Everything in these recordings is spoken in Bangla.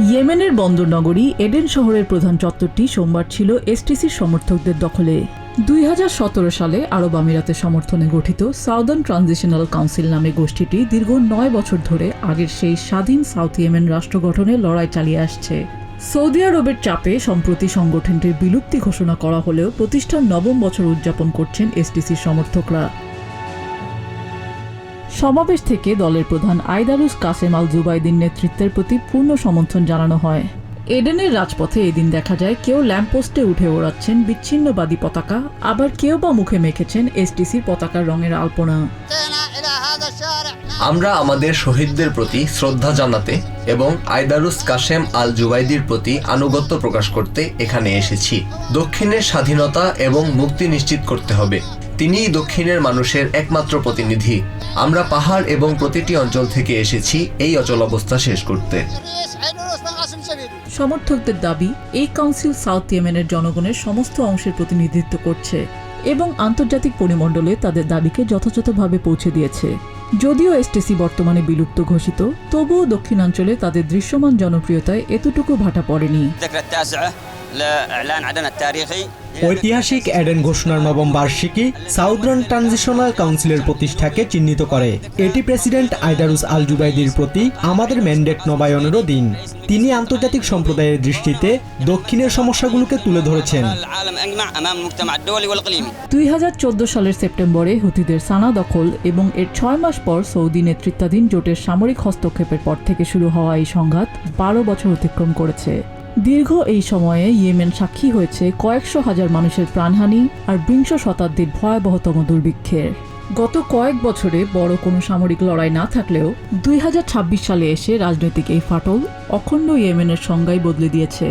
ইয়েমেনের বন্দর নগরী এডেন শহরের প্রধান চত্বরটি সোমবার ছিল এসটিসির সমর্থকদের দখলে। 2017 সালে আরব আমিরাতের সমর্থনে গঠিত সাউদার্ন ট্রানজিশনাল কাউন্সিল নামে গোষ্ঠীটি দীর্ঘ 9 বছর ধরে আগের সেই স্বাধীন সাউথ ইয়েমেন রাষ্ট্র গঠনের লড়াই চালিয়ে আসছে। সৌদি আরবের চাপে সম্প্রতি সংগঠনটির বিলুপ্তি ঘোষণা করা হলেও প্রতিষ্ঠার 9ম বছর উদযাপন করছেন এসটিসির সমর্থকরা। সমাবেশ থেকে দলের প্রধান আইদারুস কাসেম আল জুবাইদির নেতৃত্বের প্রতি পূর্ণ সমর্থন জানানো হয়। এডেনের রাজপথে এদিন দেখা যায় কেউ ল্যাম্পপোস্টে উঠে ওড়াচ্ছেন বিচ্ছিন্নবাদী পতাকা, আবার কেউ বা মুখে মেখেছেন এসটিসির পতাকার রঙের আলপনা। আমরা আমাদের শহীদদের প্রতি শ্রদ্ধা জানাতে এবং আইদারুস কাসেম আল জুবাইদির প্রতি আনুগত্য প্রকাশ করতে এখানে এসেছি। দক্ষিণের স্বাধীনতা এবং মুক্তি নিশ্চিত করতে হবে। তিনিই দক্ষিণের মানুষের একমাত্র প্রতিনিধি। আমরা পাহাড় এবং প্রতিটি অঞ্চল থেকে এসেছি এই অচলাবস্থা শেষ করতে। সমর্থকদের দাবি, এই কাউন্সিল সাউথ ইয়েমেনের জনগণের সমস্ত অংশের প্রতিনিধিত্ব করছে এবং আন্তর্জাতিক পরিমণ্ডলে তাদের দাবিকে যথাযথভাবে পৌঁছে দিয়েছে। যদিও এসটিসি বর্তমানে বিলুপ্ত ঘোষিত, তবুও দক্ষিণাঞ্চলে তাদের দৃশ্যমান জনপ্রিয়তায় এতটুকু ভাটা পড়েনি। ঐতিহাসিক এডেন ঘোষণার 9ম বার্ষিকী সাউদার্ন ট্রানজিশনাল কাউন্সিলের প্রতিষ্ঠাকে চিহ্নিত করে। এটি প্রেসিডেন্ট আইদারুস আল জুবাইদির প্রতি আমাদের ম্যান্ডেট নবায়নেরও দিন। তিনি আন্তর্জাতিক সম্প্রদায়ের দৃষ্টিতে দক্ষিণের সমস্যাগুলোকে তুলে ধরেছেন। 2014 সালের সেপ্টেম্বরে হুথিদের সানা দখল এবং এর 6 মাস পর সৌদি নেতৃত্বাধীন জোটের সামরিক হস্তক্ষেপের পর থেকে শুরু হওয়া এই সংঘাত 12 বছর অতিক্রম করেছে। দীর্ঘ এই সময়ে ইয়েমেন সাক্ষী হয়েছে কয়েকশো হাজার মানুষের প্রাণহানি আর বিংশ শতাব্দীর ভয়াবহতম দুর্ভিক্ষের। গত কয়েক বছরে বড় কোনো সামরিক লড়াই না থাকলেও 2026 সালে এসে রাজনৈতিক এই ফাটল অখণ্ড ইয়েমেনের সংজ্ঞাই বদলে দিয়েছে।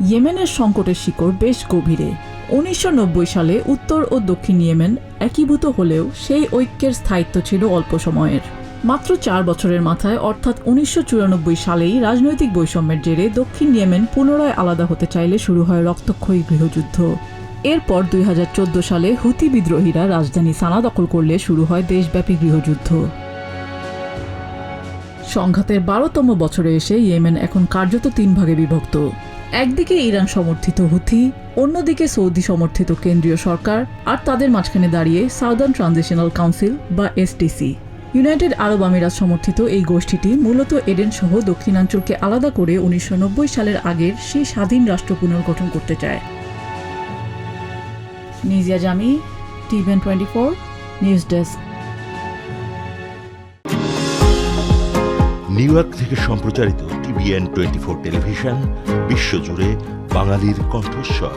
ইয়েমেনের সংকটের শিকড় বেশ গভীরে। 1990 সালে উত্তর ও দক্ষিণ ইয়েমেন একীভূত হলেও সেই ঐক্যের স্থায়িত্ব ছিল অল্প সময়ের। মাত্র 4 বছরের মাথায় অর্থাৎ 1994 সালেই রাজনৈতিক বৈষম্যের জেরে দক্ষিণ ইয়েমেন পুনরায় আলাদা হতে চাইলে শুরু হয় রক্তক্ষয়ী গৃহযুদ্ধ। এরপর 2014 সালে হুথি বিদ্রোহীরা রাজধানী সানা দখল করলে শুরু হয় দেশব্যাপী গৃহযুদ্ধ। সংঘাতের 12তম বছরে এসে ইয়েমেন এখন কার্যত 3 ভাগে বিভক্ত। একদিকে ইরান সমর্থিত হুথি, অন্যদিকে সৌদি সমর্থিত কেন্দ্রীয় সরকার, আর তাদের মাঝখানে দাঁড়িয়ে সাউদার্ন ট্রানজিশনাল কাউন্সিল বা এসটিসি। ইউনাইটেড আরব আমিরাত সমর্থিত এই গোষ্ঠীটি মূলত এডেন সহ দক্ষিণাঞ্চলকে আলাদা করে 1990 সালের আগের সেই স্বাধীন রাষ্ট্র পুনর্গঠন করতে চায়। Nazia Jami, TVN 24 news desk. New York থেকে সম্প্রচারিত টিভিএন 24 টেলিভিশন বিশ্বজুড়ে বাঙালির কণ্ঠস্বর।